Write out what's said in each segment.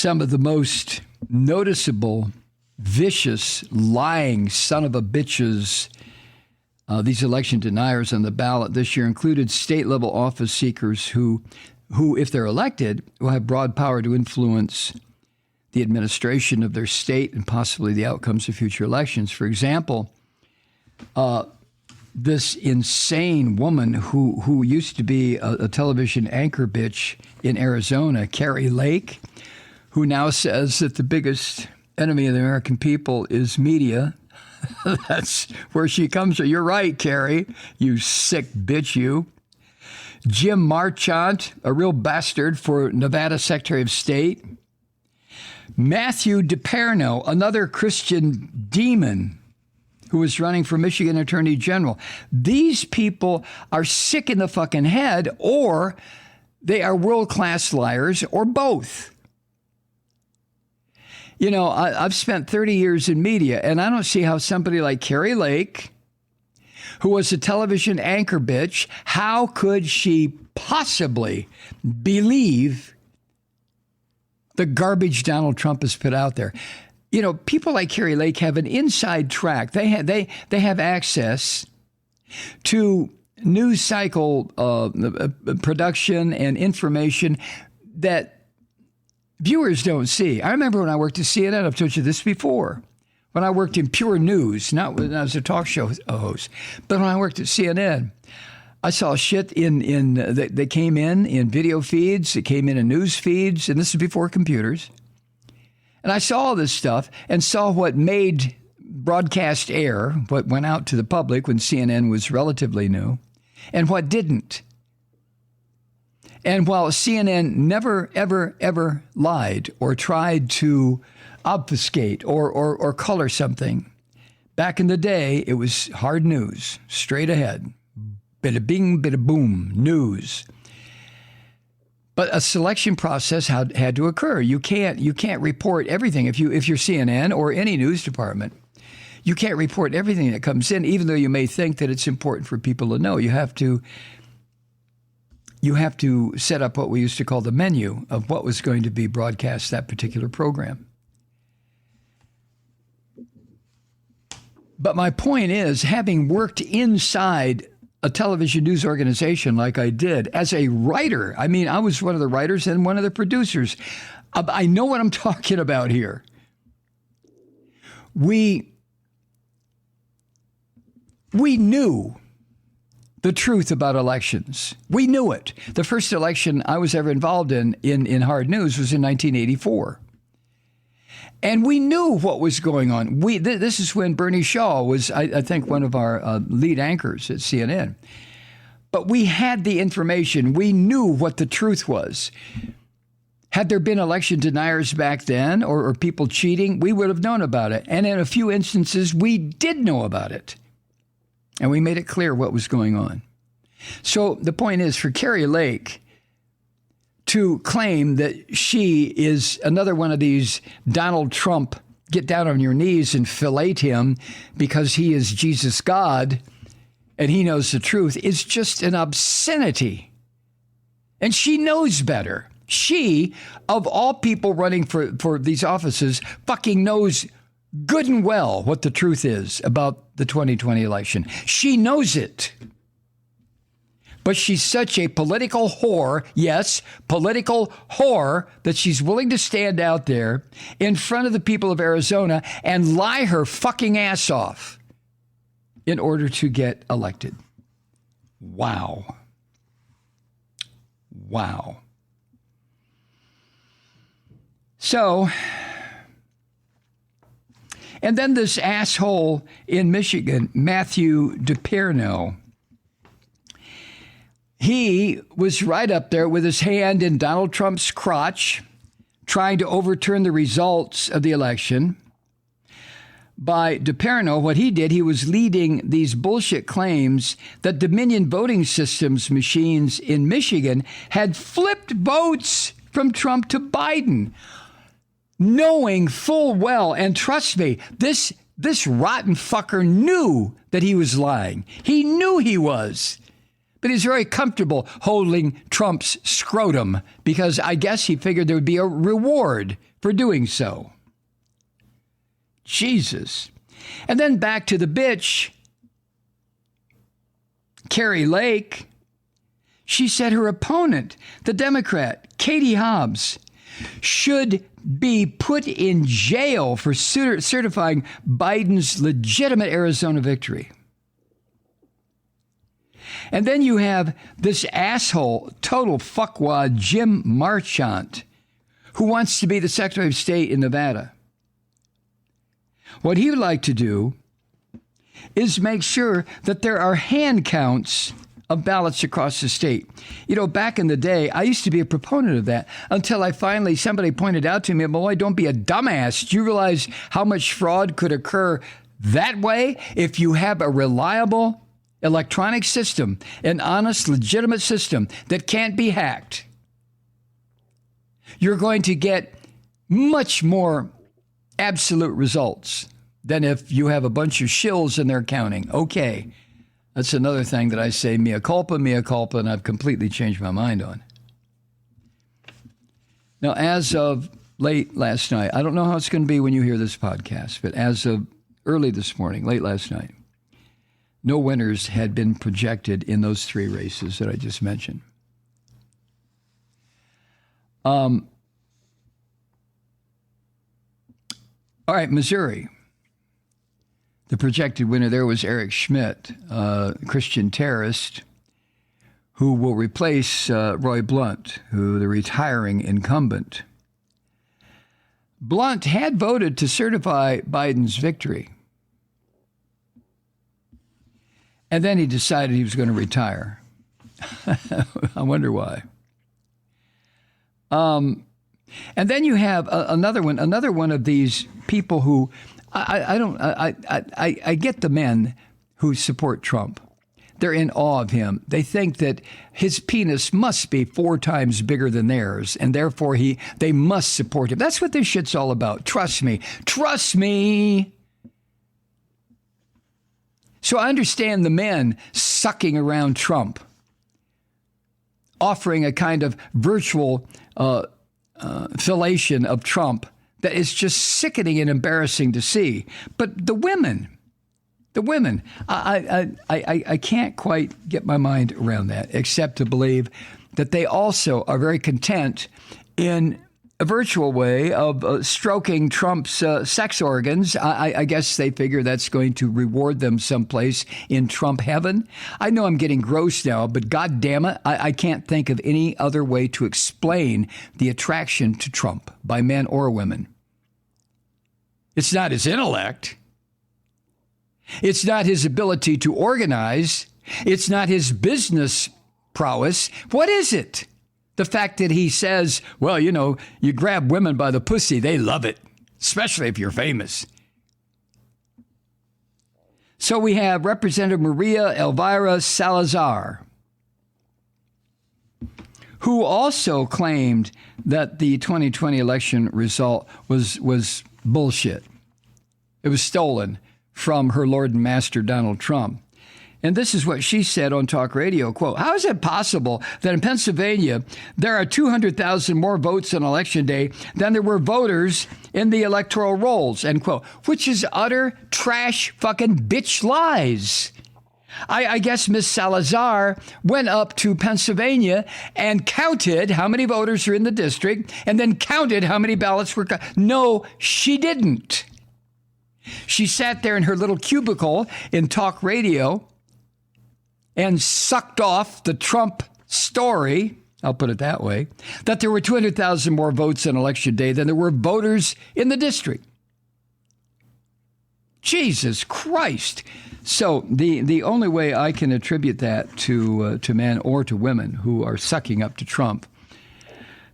some of the most noticeable, vicious, lying son of a bitches, these election deniers on the ballot this year included state-level office seekers who, if they're elected, will have broad power to influence the administration of their state and possibly the outcomes of future elections. For example, this insane woman who used to be a television anchor bitch in Arizona, Carrie Lake, who now says that the biggest enemy of the American people is media. That's where she comes from. You're right, Carrie, you sick bitch, you. Jim Marchant, a real bastard for Nevada Secretary of State. Matthew DePerno, another Christian demon who was running for Michigan Attorney General. These people are sick in the fucking head, or they are world-class liars, or both. You know, I've spent 30 years in media, and I don't see how somebody like Carrie Lake, who was a television anchor bitch, how could she possibly believe the garbage Donald Trump has put out there? You know, people like Carrie Lake have an inside track. They have access to news cycle production and information that viewers don't see. I remember when I worked at CNN, I've told you this before, when I worked in pure news, not when I was a talk show host, but when I worked at CNN, I saw shit that came in video feeds, it came in news feeds, and this is before computers. And I saw all this stuff and saw what made broadcast air, what went out to the public when CNN was relatively new, and what didn't. And while CNN never, ever, ever lied or tried to obfuscate or color something, back in the day, it was hard news, straight ahead. Bada bing, bada boom, news. But a selection process had to occur. You can't report everything. If you're CNN or any news department, you can't report everything that comes in, even though you may think that it's important for people to know. You have to set up what we used to call the menu of what was going to be broadcast that particular program. But my point is, having worked inside a television news organization like I did as a writer, I mean, I was one of the writers and one of the producers. I know what I'm talking about here. We knew the truth about elections. We knew it. The first election I was ever involved in hard news was in 1984. And we knew what was going on. This is when Bernie Shaw was, I think, one of our lead anchors at CNN. But we had the information. We knew what the truth was. Had there been election deniers back then or people cheating, we would have known about it. And in a few instances, we did know about it. And we made it clear what was going on. So the point is, for Carrie Lake to claim that she is another one of these Donald Trump, get down on your knees and fillet him because he is Jesus God and he knows the truth, is just an obscenity. And she knows better. She, of all people running for these offices, fucking knows good and well what the truth is about the 2020 election. She knows it. But she's such a political whore, yes, political whore, that she's willing to stand out there in front of the people of Arizona and lie her fucking ass off in order to get elected. Wow. Wow. So, and then this asshole in Michigan, Matthew DePerno, he was right up there with his hand in Donald Trump's crotch, trying to overturn the results of the election. By DePerno, what he did, he was leading these bullshit claims that Dominion voting systems machines in Michigan had flipped votes from Trump to Biden, knowing full well, and trust me, this rotten fucker knew that he was lying. He knew he was. But he's very comfortable holding Trump's scrotum because I guess he figured there would be a reward for doing so. Jesus. And then back to the bitch, Carrie Lake. She said her opponent, the Democrat, Katie Hobbs, should be put in jail for certifying Biden's legitimate Arizona victory. And then you have this asshole, total fuckwad, Jim Marchant, who wants to be the Secretary of State in Nevada. What he would like to do is make sure that there are hand counts of ballots across the state. You know, back in the day, I used to be a proponent of that until somebody pointed out to me, Malloy, don't be a dumbass. Do you realize how much fraud could occur that way if you have a reliable electronic system, an honest, legitimate system that can't be hacked? You're going to get much more absolute results than if you have a bunch of shills and they're counting. Okay. That's another thing that I say, mea culpa, and I've completely changed my mind on. Now, as of late last night, I don't know how it's going to be when you hear this podcast, but as of early this morning, late last night, no winners had been projected in those three races that I just mentioned. All right, Missouri. The projected winner there was Eric Schmidt, a Christian terrorist who will replace Roy Blunt, the retiring incumbent. Blunt had voted to certify Biden's victory. And then he decided he was going to retire. I wonder why. And then you have another one of these people who I get the men who support Trump. They're in awe of him. They think that his penis must be 4 times bigger than theirs, and therefore they must support him. That's what this shit's all about. Trust me. Trust me. So I understand the men sucking around Trump, offering a kind of virtual fellation of Trump that is just sickening and embarrassing to see. But the women, I can't quite get my mind around that, except to believe that they also are very content in a virtual way of stroking Trump's sex organs. I guess they figure that's going to reward them someplace in Trump heaven. I know I'm getting gross now, but God damn it, I can't think of any other way to explain the attraction to Trump by men or women. It's not his intellect. It's not his ability to organize. It's not his business prowess. What is it? The fact that he says, well, you know, you grab women by the pussy, they love it, especially if you're famous. So we have Representative Maria Elvira Salazar, who also claimed that the 2020 election result was bullshit. It was stolen from her Lord and Master Donald Trump. And this is what she said on talk radio, quote, how is it possible that in Pennsylvania there are 200,000 more votes on election day than there were voters in the electoral rolls, end quote, which is utter trash fucking bitch lies. I guess Miss Salazar went up to Pennsylvania and counted how many voters are in the district and then counted how many ballots were. No, she didn't. She sat there in her little cubicle in talk radio and sucked off the Trump story, I'll put it that way, that there were 200,000 more votes on election day than there were voters in the district. Jesus Christ. So the only way I can attribute that to men or to women who are sucking up to Trump,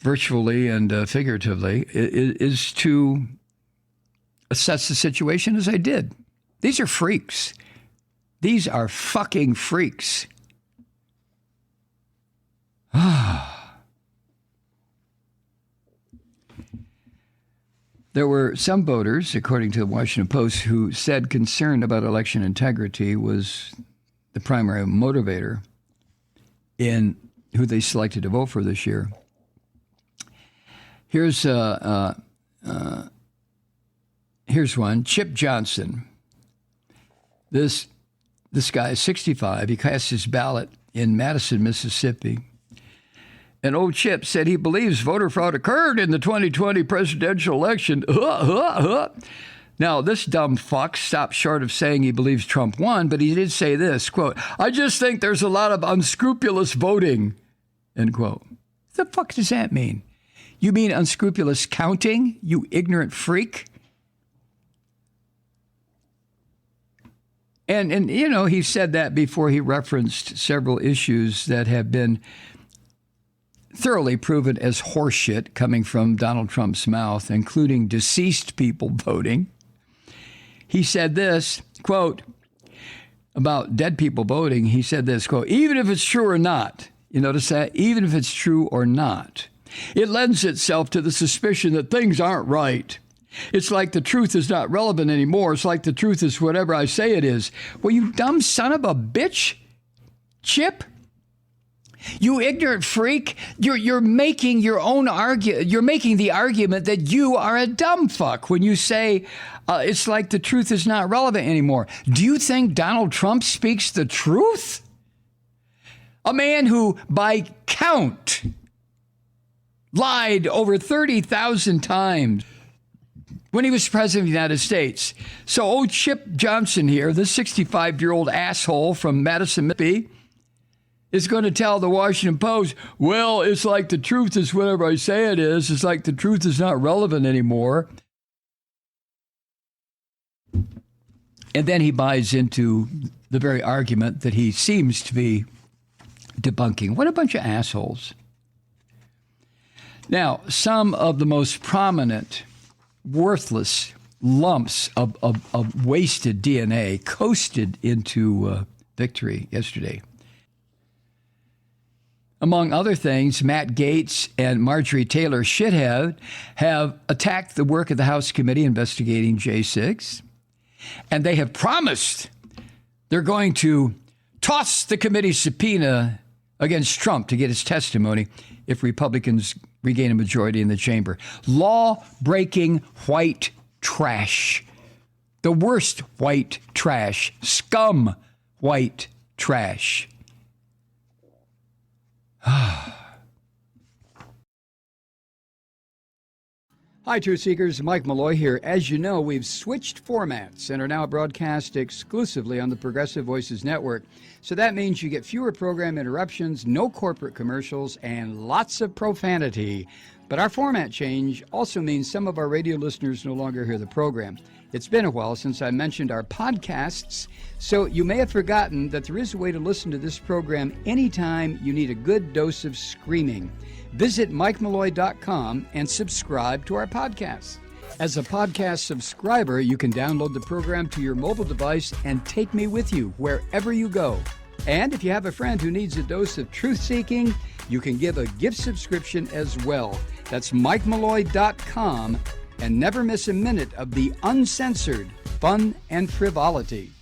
virtually and figuratively, is to assess the situation as I did. These are freaks. These are fucking freaks. There were some voters, according to the Washington Post, who said concern about election integrity was the primary motivator in who they selected to vote for this year. Here's Here's one. Chip Johnson. This guy is 65. He cast his ballot in Madison, Mississippi. And old Chip said he believes voter fraud occurred in the 2020 presidential election. Now, this dumb fuck stopped short of saying he believes Trump won, but he did say this, quote, "I just think there's a lot of unscrupulous voting," end quote. What the fuck does that mean? You mean unscrupulous counting, you ignorant freak? And you know, he said that before he referenced several issues that have been thoroughly proven as horseshit coming from Donald Trump's mouth, including deceased people voting. He said this, quote, about dead people voting, he said this, quote, "Even if it's true or not," you notice that? Even if it's true or not, "it lends itself to the suspicion that things aren't right. It's like the truth is not relevant anymore. It's like the truth is whatever I say it is." Well, you dumb son of a bitch, Chip. You ignorant freak. You're making your own You're making the argument that you are a dumb fuck when you say it's like the truth is not relevant anymore. Do you think Donald Trump speaks the truth? A man who, by count, lied over 30,000 times when he was president of the United States. So old Chip Johnson here, this 65-year-old asshole from Madison, Mississippi, is going to tell the Washington Post, well, it's like the truth is whatever I say it is. It's like the truth is not relevant anymore. And then he buys into the very argument that he seems to be debunking. What a bunch of assholes. Now, some of the most prominent, worthless lumps of wasted DNA coasted into victory yesterday. Among other things, Matt Gaetz and Marjorie Taylor Shithead have attacked the work of the House committee investigating J6, and they have promised they're going to toss the committee's subpoena against Trump to get his testimony if Republicans regain a majority in the chamber. Law-breaking white trash. The worst white trash. Scum white trash. Hi, Truth Seekers. Mike Malloy here. As you know, we've switched formats and are now broadcast exclusively on the Progressive Voices Network. So that means you get fewer program interruptions, no corporate commercials, and lots of profanity. But our format change also means some of our radio listeners no longer hear the program. It's been a while since I mentioned our podcasts, so you may have forgotten that there is a way to listen to this program anytime you need a good dose of screaming. Visit MikeMalloy.com and subscribe to our podcast. As a podcast subscriber, you can download the program to your mobile device and take me with you wherever you go. And if you have a friend who needs a dose of truth-seeking, you can give a gift subscription as well. That's MikeMalloy.com, and never miss a minute of the uncensored fun and frivolity.